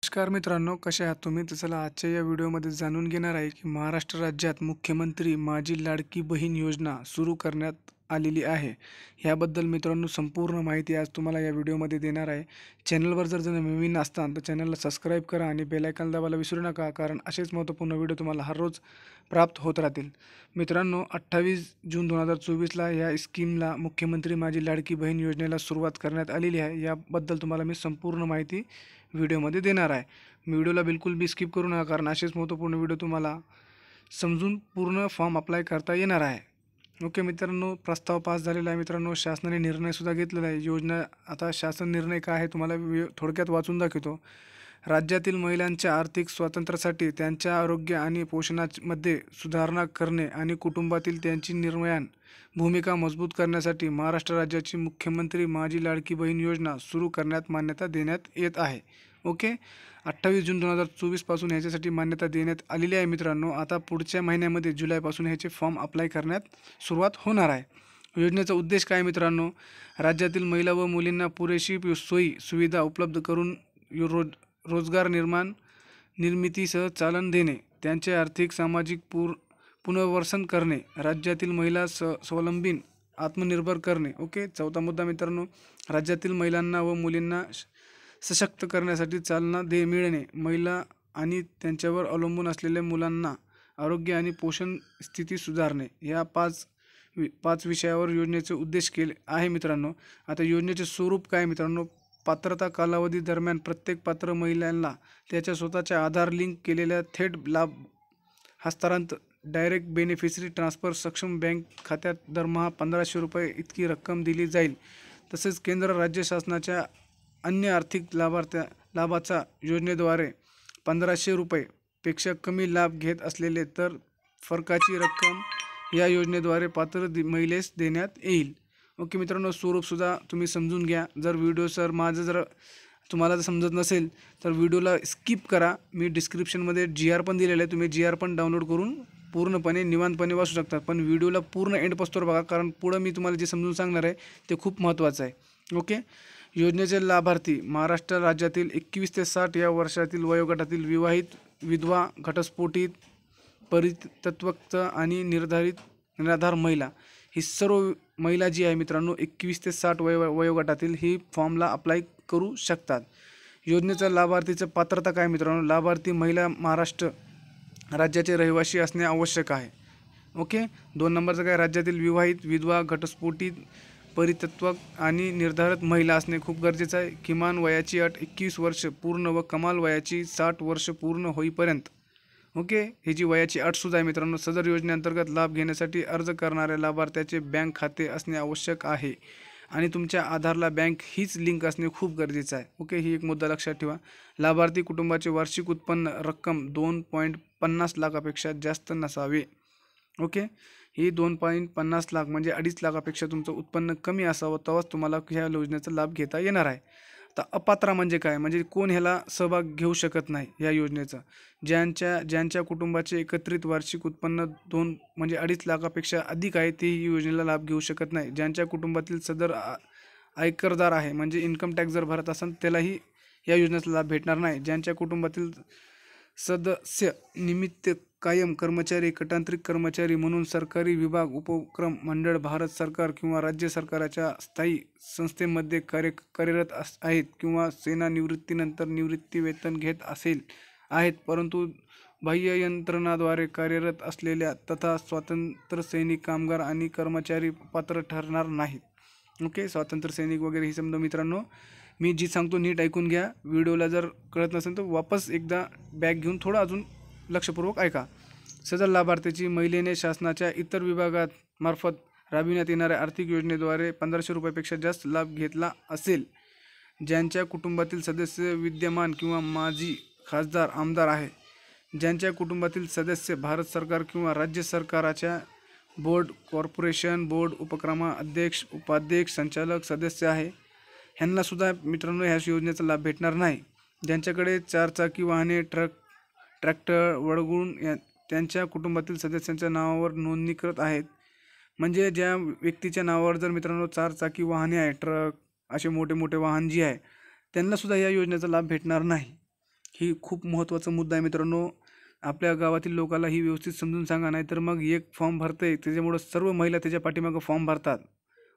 नमस्कार मित्रांनो, कसे आहात तुम्ही? तर चला आजच्या या व्हिडिओमध्ये जाणून घेणार आहे की महाराष्ट्र राज्यात मुख्यमंत्री माझी लाडकी बहीण योजना सुरू करण्यात आलेली आहे. ह्याबद्दल मित्रांनो संपूर्ण माहिती आज तुम्हाला या व्हिडिओमध्ये देणार आहे. चॅनलवर जर नवीन असताल तर चॅनलला सबस्क्राईब करा आणि बेल आयकॉन दाबायला विसरू नका, कारण असेच महत्त्वपूर्ण व्हिडिओ तुम्हाला हर रोज प्राप्त होत राहतील. मित्रांनो, 28 जून 2024ला या स्कीमला मुख्यमंत्री माझी लाडकी बहीण योजनेला सुरुवात करण्यात आलेली आहे. याबद्दल तुम्हाला मी संपूर्ण माहिती व्हिडिओमध्ये देणार आहे. व्हिडिओला बिलकुल बी स्किप करू नका, कारण असेच महत्त्वपूर्ण व्हिडिओ तुम्हाला समजून पूर्ण फॉर्म अप्लाय करता येणार आहे. ओके मित्रांनो, प्रस्ताव पास झालेला आहे. मित्रांनो, शासनाने निर्णयसुद्धा घेतलेला आहे. योजना आता शासन निर्णय काय आहे तुम्हाला थोडक्यात वाचून दाखवतो. राज्यातील महिलांच्या आर्थिक स्वातंत्र्यासाठी त्यांच्या आरोग्य आणि पोषणामध्ये सुधारणा करणे आणि कुटुंबातील त्यांची निर्णयान भूमिका मजबूत करण्यासाठी महाराष्ट्र राज्याची मुख्यमंत्री माझी लाडकी बहीण योजना सुरू करण्यात मान्यता देण्यात येत आहे. ओके, 28 जून 2024 पासून ह्याच्यासाठी मान्यता देण्यात आलेली आहे. मित्रांनो, आता पुढच्या महिन्यामध्ये जुलैपासून ह्याचे फॉर्म अप्लाय करण्यात सुरुवात होणार आहे. योजनेचा उद्देश काय मित्रांनो? राज्यातील महिला व मुलींना पुरेशी सोयी सुविधा उपलब्ध करून रोजगार निर्मितीसह चालन देणे, त्यांचे आर्थिक सामाजिक पुनर्वसन करणे, राज्यातील महिला स्वावलंबी आत्मनिर्भर करणे. ओके, चौथा मुद्दा मित्रांनो, राज्यातील महिलांना व मुलींना सशक्त करण्यासाठी चालना मिळणे, महिला आणि त्यांच्यावर अवलंबून असलेल्या मुलांना आरोग्य आणि पोषण स्थिती सुधारणे. या पाच विषयावर योजनेचे उद्देश केले आहे. मित्रांनो, आता योजनेचे स्वरूप काय मित्रांनो? पात्रता कालावधी दरम्यान प्रत्येक पात्र महिलांना त्याच्या स्वतःच्या आधार लिंक केलेल्या थेट लाभ हस्तांतरण, डायरेक्ट बेनिफिशरी ट्रान्सफर, सक्षम बँक खात्यात दरमहा 1500 रुपये इतकी रक्कम दिली जाईल. तसेच केंद्र राज्य शासनाच्या अन्य आर्थिक लाभाचा योजनेद्वारे 1500 रुपयेपेक्षा कमी लाभ घेत असलेले तर फरकाची रक्कम या योजनेद्वारे पात्र महिलेस देण्यात येईल. ओके मित्रांनो, स्वरूपसुद्धा तुम्ही समजून घ्या. जर व्हिडिओ माझं तुम्हाला जर समजत नसेल तर व्हिडिओला स्किप करा. मी डिस्क्रिप्शनमध्ये GR पण दिलेलं आहे, तुम्ही GR पण डाउनलोड करून पूर्णपणे निवांतपणे वाचू शकता. पण व्हिडिओला पूर्ण एंडपासून बघा, कारण पुढं मी तुम्हाला जे समजून सांगणार आहे ते खूप महत्त्वाचं आहे. ओके, योजनेचे लाभार्थी महाराष्ट्र राज्यातील 21 ते 60 या वर्षातील वयोगटातील विवाहित, विधवा, घटस्फोटित, परित्यक्त आणि निराधार महिला. ही सर्व महिला जी आहे मित्रांनो 21 ते 60 वयोगटातील ही फॉर्मला अप्लाय करू शकतात. योजनेचा लाभार्थीचं पात्रता काय मित्रांनो? लाभार्थी महिला महाराष्ट्र राज्याचे रहिवासी असणे आवश्यक आहे. ओके, 2 नंबरचं काय? राज्यातील विवाहित, विधवा, घटस्फोटित, परित्यक्त आणि निर्धारित महिला असणे खूप गरजेचं आहे. किमान वयाची अट 21 वर्ष पूर्ण व कमाल वयाची 60 वर्ष पूर्ण होईपर्यंत. ओके, ही जी वयाची अटसुद्धा आहे मित्रांनो. सदर योजनेअंतर्गत लाभ घेण्यासाठी अर्ज करणाऱ्या लाभार्थ्याचे बँक खाते असणे आवश्यक आहे आणि तुमच्या आधारला बँक हीच लिंक असणे खूप गरजेचं आहे. ओके, ही एक मुद्दा लक्षात ठेवा. लाभार्थी कुटुंबाचे वार्षिक उत्पन्न रक्कम 2.50 लाखापेक्षा जास्त नसावे. ओके, ही 2.50 लाख म्हणजे 2.5 लाखापेक्षा तुमचं उत्पन्न कमी असावं, तेव्हाच तुम्हाला ह्या योजनेचा लाभ घेता येणार आहे. तर अपात्र म्हणजे काय? म्हणजे कोण ह्याला सहभाग घेऊ शकत नाही या योजनेचा? ज्यांच्या कुटुंबाचे एकत्रित वार्षिक उत्पन्न 2 म्हणजे 2.5 लाखापेक्षा अधिक आहे ते ही योजनेला लाभ घेऊ शकत नाही. ज्यांच्या कुटुंबातील सदर आयकरदार आहे म्हणजे इन्कम टॅक्स जर भरत असेल त्यालाही या योजनेचा लाभ भेटणार नाही. ज्यांच्या कुटुंबातील सदस्य निमित्त कायम कर्मचारी, कटांतरित कर्मचारी म्हणून सरकारी विभाग, उपक्रम, मंडळ, भारत सरकार किंवा राज्य सरकारच्या स्थायी संस्थेमध्ये कार्यरत आहेत किंवा सेवानिवृत्तीनंतर निवृत्ती वेतन घेत आहेत, परंतु बाह्य यंत्रणाद्वारे कार्यरत असलेल्या तथा स्वातंत्र्य सैनिक, कामगार आणि कर्मचारी पात्र ठरणार नाहीत. ओके, स्वातंत्र्य सैनिक वगैरे ही समजा मित्रांनो, मी जी सांगतो नीट ऐकून घ्या. व्हिडिओला जर कळत नसेल तर वापस एकदा बॅक घेऊन थोडं अजून लक्षपूर्वक ऐका. सदर लाभार्थीची महिलेने शासनाच्या इतर विभागात मार्फत राबविण्यात येणाऱ्या आर्थिक योजनेद्वारे 1500 रुपयापेक्षा जास्त लाभ घेतला असेल, ज्यांच्या कुटुंबातील सदस्य विद्यमान किंवा माजी खासदार, आमदार आहे, ज्यांच्या कुटुंबातील सदस्य भारत सरकार किंवा राज्य सरकारच्या बोर्ड, कॉर्पोरेशन, बोर्ड, उपक्रमा अध्यक्ष, उपाध्यक्ष, संचालक, सदस्य आहे, ह्यांनासुद्धा मित्रांनो ह्या योजनेचा लाभ भेटणार नाही. ज्यांच्याकडे 4 चाकी वाहने, ट्रॅक्टर, वळगुण त्यांच्या कुटुंबातील सदस्यांच्या नावावर नोंदणीकृत आहेत. म्हणजे ज्या व्यक्तीच्या नावावर जर मित्रांनो 4 चाकी वाहने आहे, ट्रक, असे मोठे मोठे वाहन जी आहे, त्यांनासुद्धा या योजनेचा लाभ भेटणार नाही. ही खूप महत्त्वाचा मुद्दा आहे मित्रांनो. आपल्या गावातील लोकांना ही व्यवस्थित समजून सांगा, नाहीतर मग एक फॉर्म भरते त्याच्यामुळं सर्व महिला त्याच्या पाठीमागं फॉर्म भरतात.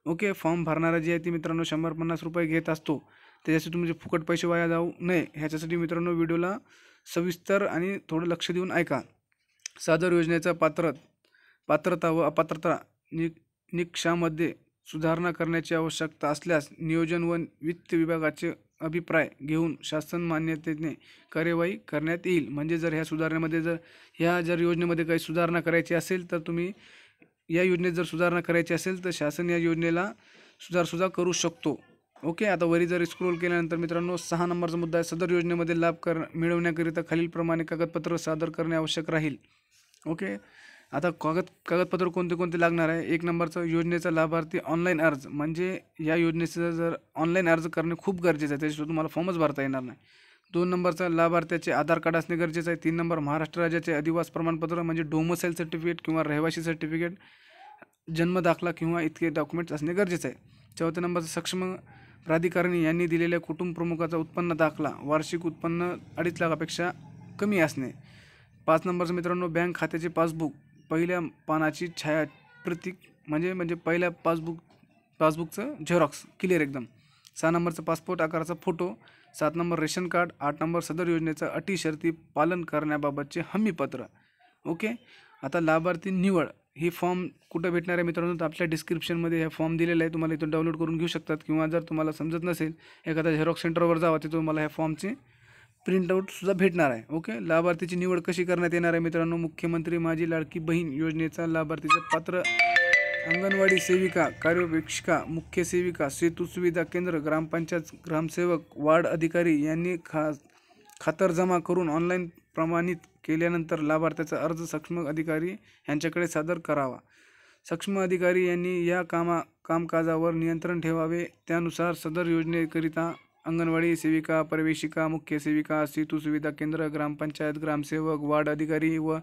ओके, फॉर्म भरणारा जी आहे ती मित्रांनो 100-50 रुपये घेत असतो. त्याच्यासाठी तुमचे फुकट पैसे वाया जाऊ नये ह्याच्यासाठी मित्रांनो व्हिडिओला सविस्तर आणि थोडं लक्ष देऊन ऐका. सदर योजनेचा पात्रता व अपात्रता निकषामध्ये सुधारणा करण्याची आवश्यकता असल्यास नियोजन व वित्त विभागाचे अभिप्राय घेऊन शासन मान्यतेने कार्यवाही करण्यात येईल. म्हणजे जर ह्या सुधारणेमध्ये जर योजनेमध्ये काही सुधारणा करायची असेल तर तुम्ही या योजनेत जर सुधारणा करायची असेल तर शासन या योजनेला सुद्धा करू शकतो. ओके, आता वरी जर स्क्रोल केल्यानंतर मित्रांनो 6 नंबरचा मुद्दा आहे. सदर योजनेमध्ये लाभ मिळवण्याकरिता खालीलप्रमाणे कागदपत्र सादर करणे आवश्यक राहील. ओके, आता कागदपत्र कोणते लागणार आहे. 1 नंबरचा योजनेचा लाभार्थी ऑनलाईन अर्ज, म्हणजे या योजनेचा जर ऑनलाईन अर्ज करणे खूप गरजेचं आहे, त्याच्याशिवाय तुम्हाला फॉर्मच भरता येणार नाही. 2 नंबरचा लाभार्थ्याचे आधार कार्ड असणे गरजेचं आहे. 3 नंबर महाराष्ट्र राज्याचे अधिवास प्रमाणपत्र म्हणजे डोमसाईल सर्टिफिकेट किंवा रहिवासी सर्टिफिकेट, जन्म दाखला किंवा इतके डॉक्युमेंट्स असणे गरजेचं आहे. 4 नंबरचा सक्षम प्राधिकारी यांनी दिलेल्या कुटुंब प्रमुखाचा उत्पन्न दाखला, वार्षिक उत्पन्न 2.5 लाखापेक्षा कमी असणे. 5 नंबरचं मित्रांनो बँक खात्याचे पासबुक पहिल्या पानाची छायाप्रती म्हणजे पहिल्या पासबुकचं झेरॉक्स क्लिअर एकदम. 6 नंबरचं पासपोर्ट आकाराचा photo. 7 number ration card. 8 number सदर योजनेचा अटी शर्ती पालन करण्याबाबतचे हमीपत्र. ओके, आता लाभार्थी निवड ही फॉर्म कुठं भेटणार आहे मित्रांनो, तर आपल्या डिस्क्रिप्शनमध्ये हे फॉर्म दिलेला आहे, तुम्हाला इथून डाउनलोड करून घेऊ शकतात. किंवा जर तुम्हाला समजत नसेल एखाद्या झेरॉक्स सेंटरवर जावा, तिथून तुम्हाला ह्या फॉर्मचे प्रिंटआउटसुद्धा भेटणार आहे. ओके, लाभार्थीची निवड कशी करण्यात येणार आहे मित्रांनो. मुख्यमंत्री माझी लाडकी बहीण योजनेचा लाभार्थीचे पात्र अंगणवाडी सेविका, कार्यवेक्षिका, मुख्य सेविका, सेतू सुविधा केंद्र, ग्रामपंचायत ग्रामसेवक, वार्ड अधिकारी यांनी खातरजमा करून ऑनलाईन प्रमाणित केल्यानंतर लाभार्थ्याचा अर्ज सक्षम अधिकारी यांच्याकडे सादर करावा. सक्षम अधिकारी यांनी या कामकाजावर नियंत्रण ठेवावे. त्यानुसार सदर योजनेकरिता अंगणवाडी सेविका, पर्यवेक्षिका, मुख्य सेविका, सेतू सुविधा केंद्र, ग्रामपंचायत ग्रामसेवक, वार्ड अधिकारी व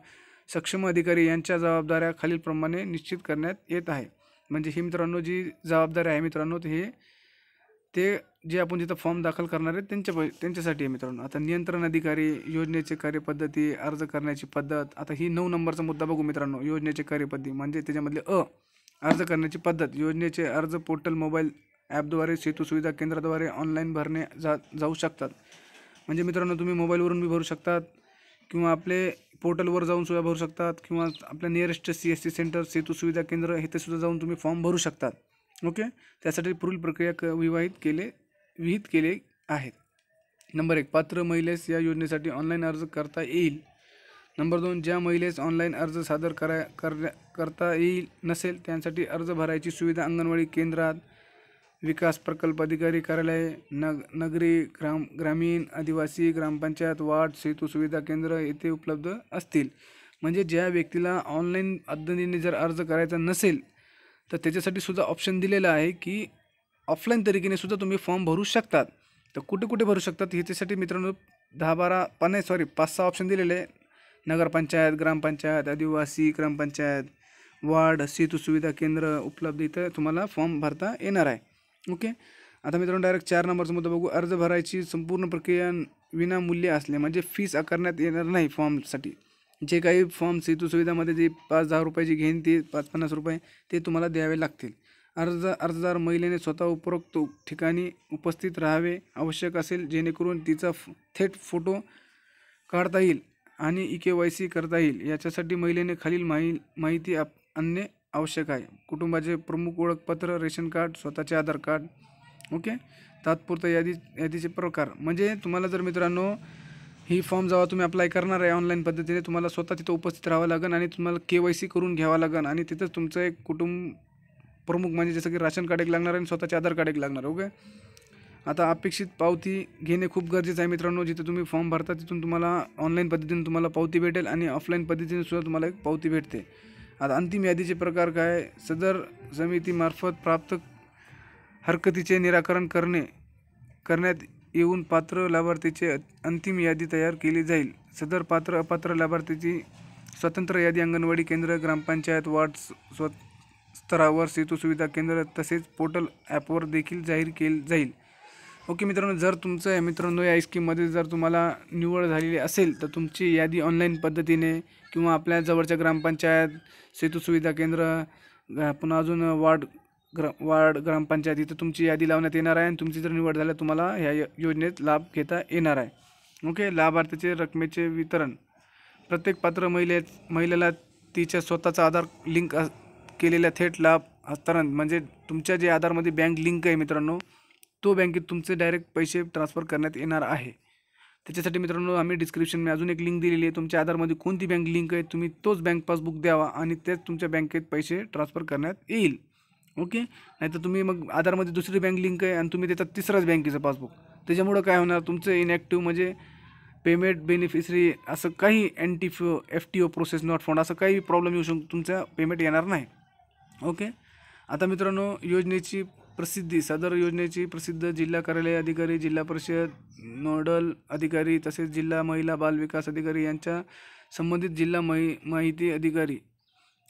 सक्षम अधिकारी यांच्या जबाबदाऱ्या खालीलप्रमाणे निश्चित करण्यात येत आहे. म्हणजे ही मित्रांनो जी जबाबदारी आहे मित्रांनो ते जे आपण जिथं फॉर्म दाखल करणार आहे त्यांच्यासाठी आहे मित्रांनो. आता नियंत्रण अधिकारी, योजनेचे कार्यपद्धती, अर्ज करण्याची पद्धत. आता ही 9 नंबरचा मुद्दा बघू मित्रांनो. योजनेचे कार्यपद्धती म्हणजे त्याच्यामधले अर्ज करण्याची पद्धत. योजनेचे अर्ज पोर्टल मोबाईल ॲपद्वारे, सेतू सुविधा केंद्राद्वारे ऑनलाईन भरणे जाऊ शकतात. म्हणजे मित्रांनो तुम्ही मोबाईलवरून बी भरू शकतात किंवा आपले पोर्टलवर जाऊन सुद्धा भरू शकतात किंवा आपल्या नियरेस्ट CSC सेंटर, सेतू सुविधा केंद्र इथे सुद्धा जाऊन तुम्ही फॉर्म भरू शकतात. ओके, त्यासाठी पुढील प्रक्रिया विहित केले आहेत. नंबर 1, पात्र महिलेस या योजनेसाठी ऑनलाईन अर्ज करता येईल. नंबर 2, ज्या महिलेस ऑनलाईन अर्ज सादर करता येईल नसेल त्यांसाठी अर्ज भरायची सुविधा अंगणवाडी केंद्रात, विकास प्रकल्प अधिकारी कार्यालय, नगरी, ग्रामीण, आदिवासी, ग्रामपंचायत, वार्ड, सेतू सुविधा केंद्र येथे उपलब्ध असतील. म्हणजे ज्या व्यक्तीला ऑनलाईन पद्धतीने जर अर्ज करायचा नसेल तर त्याच्यासाठी सुद्धा ऑप्शन दिलेला आहे की ऑफलाईन तरीकेने सुद्धा तुम्ही फॉर्म भरू शकतात. तर कुठे भरू शकतात ह्याच्यासाठी मित्रांनो 5-6 ऑप्शन दिलेले आहे. नगरपंचायत, ग्रामपंचायत, आदिवासी ग्रामपंचायत, वार्ड, सेतू सुविधा केंद्र उपलब्ध इथं तुम्हाला फॉर्म भरता येणार आहे. ओके, आता मित्रांनो डायरेक्ट 4 नंबरचा मुद्दा बघू. अर्ज भरायची संपूर्ण प्रक्रिया विनामूल्य असले, म्हणजे फीस आकारण्यात येणार नाही फॉर्मसाठी. जे काही फॉर्म सेतू सुविधामध्ये जे 5-10 रुपयाची घेईन ते 5-50 रुपये ते तुम्हाला द्यावे लागतील. अर्जदार महिलेने स्वतः उपरोक्त ठिकाणी उपस्थित राहावे आवश्यक असेल, जेणेकरून तिचा थेट फोटो काढता येईल आणि EKYC करता येईल. याच्यासाठी महिलेने खालील माहिती आणणे आवश्यक आहे. कुटुंबाचे प्रमुख ओळखपत्र, रेशन कार्ड, स्वतःचे आधार कार्ड. ओके, तात्पुरता यादीचे प्रकार. म्हणजे तुम्हाला जर मित्रांनो ही फॉर्म जेव्हा तुम्ही अप्लाय करणार आहे ऑनलाईन पद्धतीने तुम्हाला स्वतः तिथं उपस्थित राहावं लागेल आणि तुम्हाला KYC करून घ्यावं लागेल आणि तिथंच तुमचं एक कुटुंब प्रमुख म्हणजे जसं की राशन कार्ड एक लागणार आहे आणि स्वतःचे आधार कार्ड एक लागणार. ओके, आता अपेक्षित पावती घेणे खूप गरजेचं आहे मित्रांनो. जिथे तुम्ही फॉर्म भरता तिथून तुम्हाला ऑनलाईन पद्धतीने तुम्हाला पावती भेटेल आणि ऑफलाईन पद्धतीने सुद्धा तुम्हाला एक पावती भेटते. आता अंतिम यादीचे प्रकार काय. सदर समितीमार्फत प्राप्त हरकतीचे निराकरण करण्यात येऊन पात्र लाभार्थीची अंतिम यादी तयार केली जाईल. सदर पात्र अपात्र लाभार्थीची स्वतंत्र यादी अंगणवाडी केंद्र, ग्रामपंचायत, वार्ड स्तरावर, सेतू सुविधा केंद्र तसेच पोर्टल ॲपवर देखील जाहीर केली जाईल. ओके मित्रांनो, जर तुमचं मित्रांनो या स्कीममध्ये जर तुम्हाला निवड झालेली असेल तर तुमची यादी ऑनलाईन पद्धतीने किंवा आपल्या जवळच्या ग्रामपंचायत, सेतू सुविधा केंद्र, पुन्हा अजून वार्ड ग्रामपंचायत इथं तुमची यादी लावण्यात येणार आहे आणि तुमची जर निवड झाल्यास तुम्हाला ह्या योजनेत लाभ घेता येणार आहे. ओके. लाभार्थीचे रकमेचे वितरण प्रत्येक पात्र महिलेला तिच्या स्वतःचा आधार लिंक केलेल्या थेट लाभ हस्तांतरण म्हणजे तुमच्या जे आधारमध्ये बँक लिंक आहे मित्रांनो, तो बँकेत तुमचे डायरेक्ट पैसे ट्रान्सफर करण्यात येणार आहे. त्याच्यासाठी मित्रांनो आम्ही डिस्क्रिप्शनमध्ये अजून एक लिंक दिलेली आहे. तुमच्या आधारमध्ये कोणती बँक लिंक आहे तुम्ही तोच बँक पासबुक द्यावा आणि तेच तुमच्या बँकेत पैसे ट्रान्सफर करण्यात येईल. ओके. नाहीतर तुम्ही मग आधारमध्ये दुसरी बँक लिंक आहे आणि तुम्ही देतात तिसराच बँकेचं पासबुक, त्याच्यामुळं काय होणार, तुमचं इनॅक्टिव्ह म्हणजे पेमेंट बेनिफिशरी असं काही FTO प्रोसेस नॉट फाउंड असं काही प्रॉब्लेम येऊ शकतो, तुमचा पेमेंट येणार नाही. ओके. आता मित्रांनो योजनेची प्रसिद्धी, सदर योजनेची प्रसिद्ध जिल्हा कार्यालय अधिकारी, जिल्हा परिषद नोडल अधिकारी तसेच जिल्हा महिला बाल विकास अधिकारी यांच्या संबंधित जिल्हा माहिती अधिकारी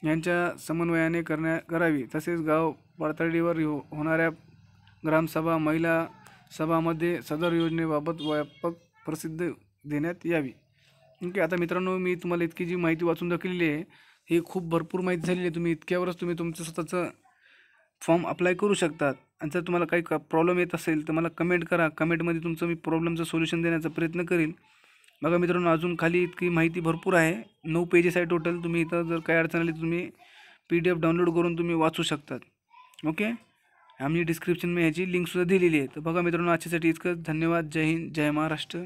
यांच्या समन्वयाने करावी. तसेच गाव पातळीवर होणाऱ्या ग्रामसभा महिला सभामध्ये सदर योजनेबाबत व्यापक प्रसिद्धी देण्यात यावी. ओके. आता मित्रांनो मी तुम्हाला इतकी जी माहिती वाचून दाखवलेली आहे ही खूप भरपूर माहिती झालेली आहे. तुम्ही इतक्यावरच तुम्ही तुमचं स्वतःचं फॉर्म अप्लाय करू शकतात. आणि जर तुम्हाला काही प्रॉब्लेम येत असेल तर मला कमेंट करा. कमेंटमध्ये तुमचं मी प्रॉब्लेमचं सोल्युशन देण्याचा प्रयत्न करेल. बघा मित्रांनो अजून खाली इतकी माहिती भरपूर आहे. 9 पेजेस आहे टोटल. तुम्ही इथं जर काही अडचण आली तुम्ही PDF डाउनलोड करून तुम्ही वाचू शकतात. ओके. आम्ही डिस्क्रिप्शनमध्ये ह्याची लिंकसुद्धा दिलेली आहे. तर बघा मित्रांनो आजच्यासाठी इतकंच. धन्यवाद. जय हिंद, जय महाराष्ट्र.